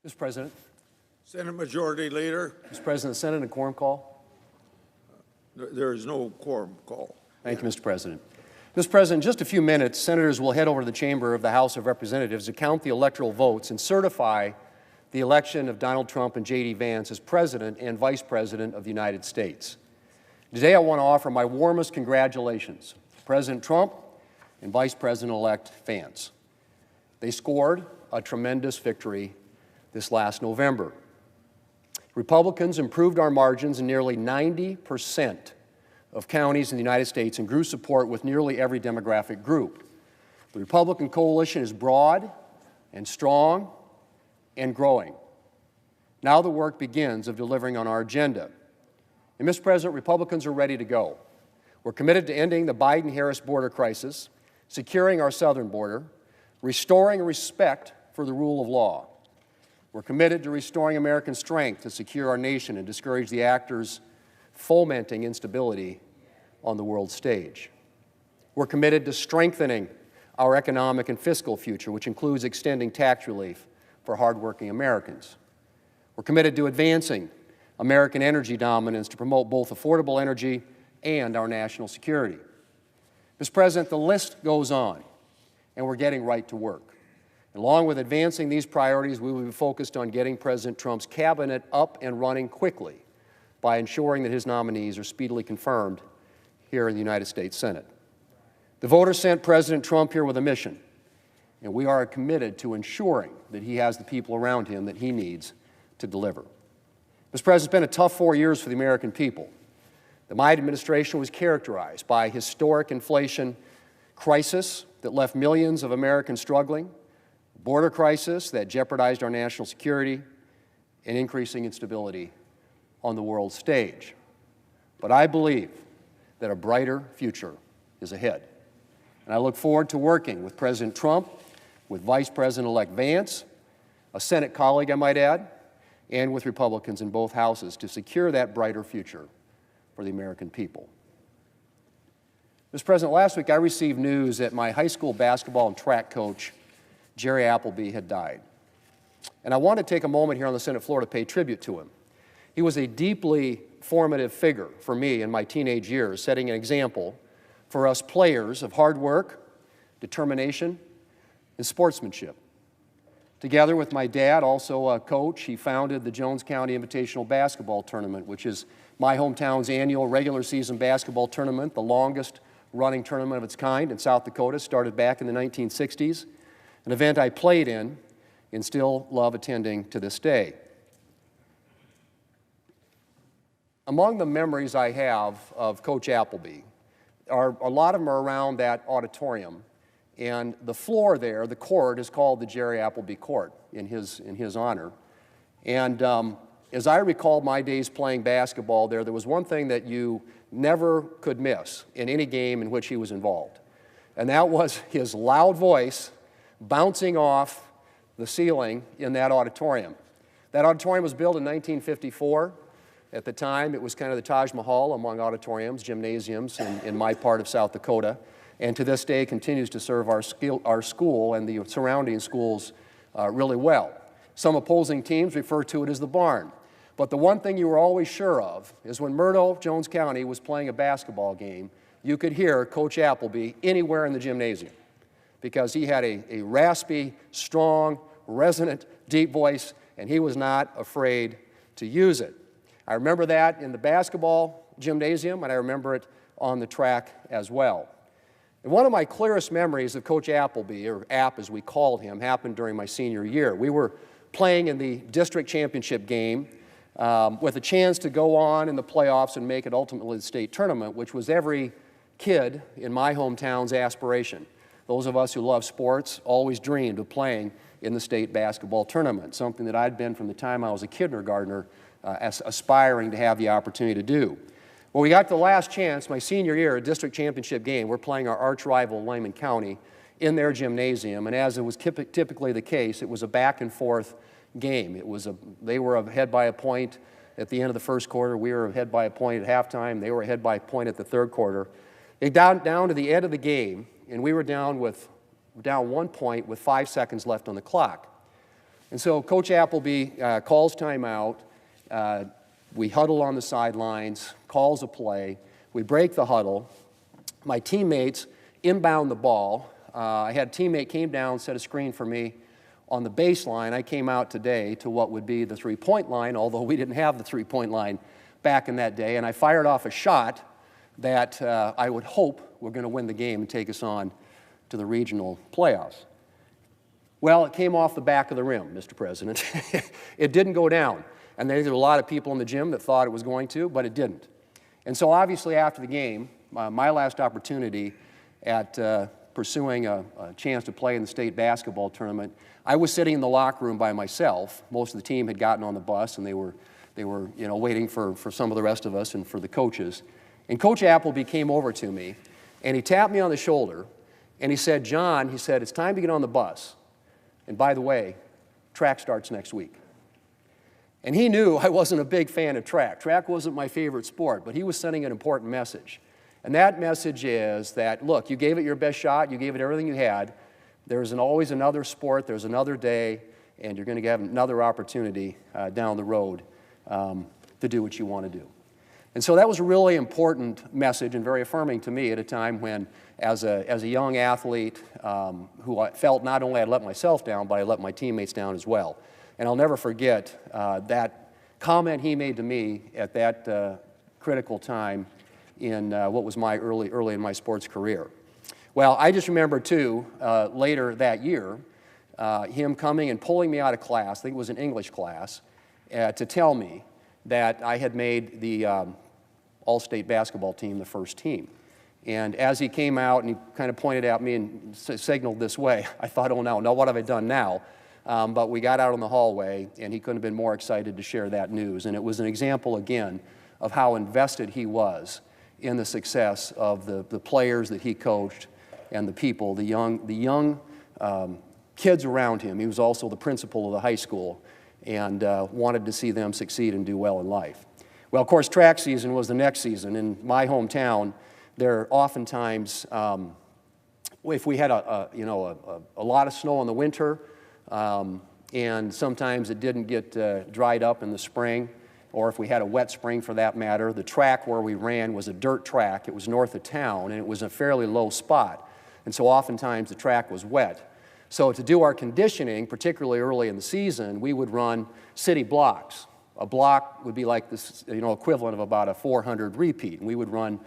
Mr. President. Senate Majority Leader. Mr. President, the Senate, a quorum call. There is no quorum call. Thank you, Mr. President. Mr. President, in just a few minutes, senators will head over to the chamber of the House of Representatives to count the electoral votes and certify the election of Donald Trump and J.D. Vance as President and Vice President of the United States. Today, I want to offer my warmest congratulations to President Trump and Vice President-elect Vance. They scored a tremendous victory this last November. Republicans improved our margins in nearly 90% of counties in the United States and grew support with nearly every demographic group. The Republican coalition is broad and strong and growing. Now the work begins of delivering on our agenda. And Mr. President, Republicans are ready to go. We're committed to ending the Biden-Harris border crisis, securing our southern border, restoring respect for the rule of law. We're committed to restoring American strength to secure our nation and discourage the actors fomenting instability on the world stage. We're committed to strengthening our economic and fiscal future, which includes extending tax relief for hardworking Americans. We're committed to advancing American energy dominance to promote both affordable energy and our national security. Mr. President, the list goes on, and we're getting right to work. Along with advancing these priorities, we will be focused on getting President Trump's cabinet up and running quickly by ensuring that his nominees are speedily confirmed here in the United States Senate. The voters sent President Trump here with a mission, and we are committed to ensuring that he has the people around him that he needs to deliver. Mr. President, it's been a tough 4 years for the American people. The Biden administration was characterized by a historic inflation crisis that left millions of Americans struggling, a border crisis that jeopardized our national security, and increasing instability on the world stage. But I believe that a brighter future is ahead. And I look forward to working with President Trump, with Vice President-elect Vance, a Senate colleague, I might add, and with Republicans in both houses to secure that brighter future for the American people. Mr. President, last week I received news that my high school basketball and track coach, Jerry Applebee, had died. And I want to take a moment here on the Senate floor to pay tribute to him. He was a deeply formative figure for me in my teenage years, setting an example for us players of hard work, determination, and sportsmanship. Together with my dad, also a coach, he founded the Jones County Invitational Basketball Tournament, which is my hometown's annual regular season basketball tournament, the longest running tournament of its kind in South Dakota, started back in the 1960s, an event I played in and still love attending to this day. Among the memories I have of Coach Applebee, a lot of them are around that auditorium. And the floor there, the court, is called the Jerry Applebee Court in his honor. And as I recall my days playing basketball there was one thing that you never could miss in any game in which he was involved. And that was his loud voice bouncing off the ceiling in that auditorium. That auditorium was built in 1954. At the time, it was kind of the Taj Mahal among auditoriums, gymnasiums in my part of South Dakota, and to this day continues to serve our school and the surrounding schools really well. Some opposing teams refer to it as the barn. But the one thing you were always sure of is when Murdo, Jones County, was playing a basketball game, you could hear Coach Applebee anywhere in the gymnasium because he had a raspy, strong, resonant, deep voice, and he was not afraid to use it. I remember that in the basketball gymnasium, and I remember it on the track as well. And one of my clearest memories of Coach Applebee, or App as we called him, happened during my senior year. We were playing in the district championship game with a chance to go on in the playoffs and make it ultimately the state tournament, which was every kid in my hometown's aspiration. Those of us who love sports always dreamed of playing in the state basketball tournament, something that I'd been from the time I was a kindergartner aspiring to have the opportunity to do. Well, we got to the last chance, my senior year, a district championship game. We're playing our arch rival, Lyman County, in their gymnasium, and as it was typically the case, it was a back-and-forth game. They were ahead by a point at the end of the first quarter. We were ahead by a point at halftime. They were ahead by a point at the third quarter. It got down to the end of the game, and we were down 1 point with 5 seconds left on the clock. And so Coach Applebee calls timeout. We huddle on the sidelines, calls a play. We break the huddle. My teammates inbound the ball. I had a teammate came down, set a screen for me on the baseline. I came out today to what would be the three-point line, although we didn't have the three-point line back in that day, and I fired off a shot that I would hope we're going to win the game and take us on to the regional playoffs. Well, it came off the back of the rim, Mr. President. It didn't go down. And there were a lot of people in the gym that thought it was going to, but it didn't. And so obviously after the game, my last opportunity at pursuing a chance to play in the state basketball tournament, I was sitting in the locker room by myself. Most of the team had gotten on the bus, and they were waiting for some of the rest of us and for the coaches. And Coach Applebee came over to me, and he tapped me on the shoulder, and he said, "John," he said, "it's time to get on the bus. And by the way, track starts next week." And he knew I wasn't a big fan of track. Track wasn't my favorite sport, but he was sending an important message. And that message is that, look, you gave it your best shot, you gave it everything you had. There's always another sport, there's another day, and you're going to have another opportunity down the road to do what you want to do. And so that was a really important message and very affirming to me at a time when, as a young athlete who I felt not only I'd let myself down, but I let my teammates down as well. And I'll never forget that comment he made to me at that critical time in what was my early in my sports career. Well, I just remember, too, later that year, him coming and pulling me out of class, I think it was an English class, to tell me that I had made the all-state basketball team, the first team. And as he came out and he kind of pointed at me and signaled this way, I thought, oh no, what have I done now? But we got out in the hallway, and he couldn't have been more excited to share that news. And it was an example, again, of how invested he was in the success of the players that he coached and the people, the young kids around him. He was also the principal of the high school and wanted to see them succeed and do well in life. Well, of course, track season was the next season. In my hometown, there oftentimes, if we had a lot of snow in the winter, and sometimes it didn't get dried up in the spring, or if we had a wet spring for that matter, the track where we ran was a dirt track. It was north of town, and it was a fairly low spot. And so oftentimes the track was wet. So to do our conditioning, particularly early in the season, we would run city blocks. A block would be like this, equivalent of about a 400 repeat. And we would run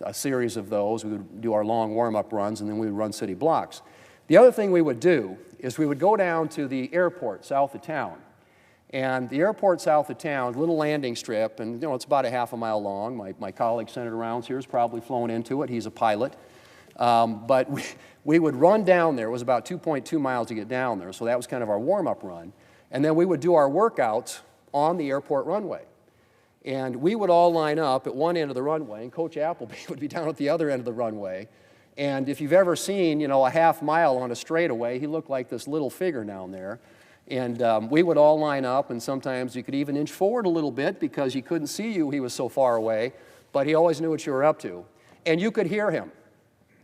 a series of those. We would do our long warm-up runs, and then we would run city blocks. The other thing we would do is we would go down to the airport south of town. And the airport south of town, little landing strip, and it's about a half a mile long. My colleague, Senator Rounds here, has probably flown into it. He's a pilot. But we would run down there. It was about 2.2 miles to get down there, so that was kind of our warm-up run. And then we would do our workouts on the airport runway. And we would all line up at one end of the runway, and Coach Applebee would be down at the other end of the runway. And if you've ever seen, a half mile on a straightaway, he looked like this little figure down there. And we would all line up, and sometimes you could even inch forward a little bit because he couldn't see you, he was so far away, but he always knew what you were up to. And you could hear him.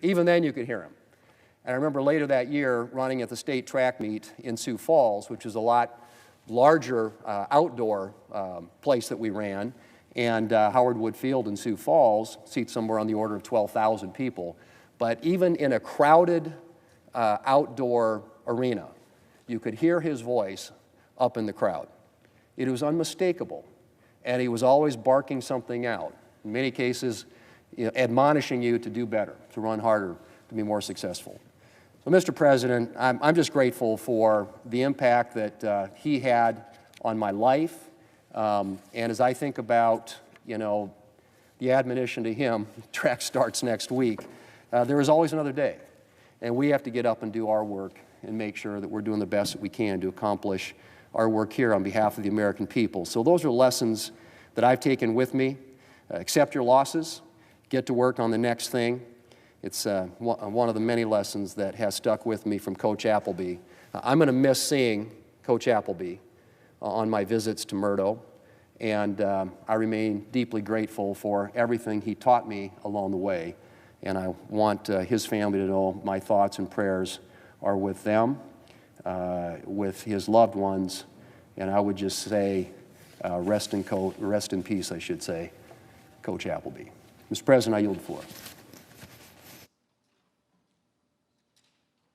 Even then you could hear him. And I remember later that year running at the state track meet in Sioux Falls, which is a lot larger outdoor place that we ran, and Howard Wood Field in Sioux Falls seats somewhere on the order of 12,000 people. But even in a crowded outdoor arena, you could hear his voice up in the crowd. It was unmistakable, and he was always barking something out. In many cases, admonishing you to do better, to run harder, to be more successful. So, Mr. President, I'm just grateful for the impact that he had on my life. And as I think about, the admonition to him, track starts next week, there is always another day. And we have to get up and do our work and make sure that we're doing the best that we can to accomplish our work here on behalf of the American people. So those are lessons that I've taken with me. Accept your losses. Get to work on the next thing. It's one of the many lessons that has stuck with me from Coach Applebee. I'm going to miss seeing Coach Applebee on my visits to Murdo, and I remain deeply grateful for everything he taught me along the way. And I want his family to know my thoughts and prayers are with them. with his loved ones, and I would just say, rest in peace, I should say, Coach Applebee. Mr. President, I yield the floor.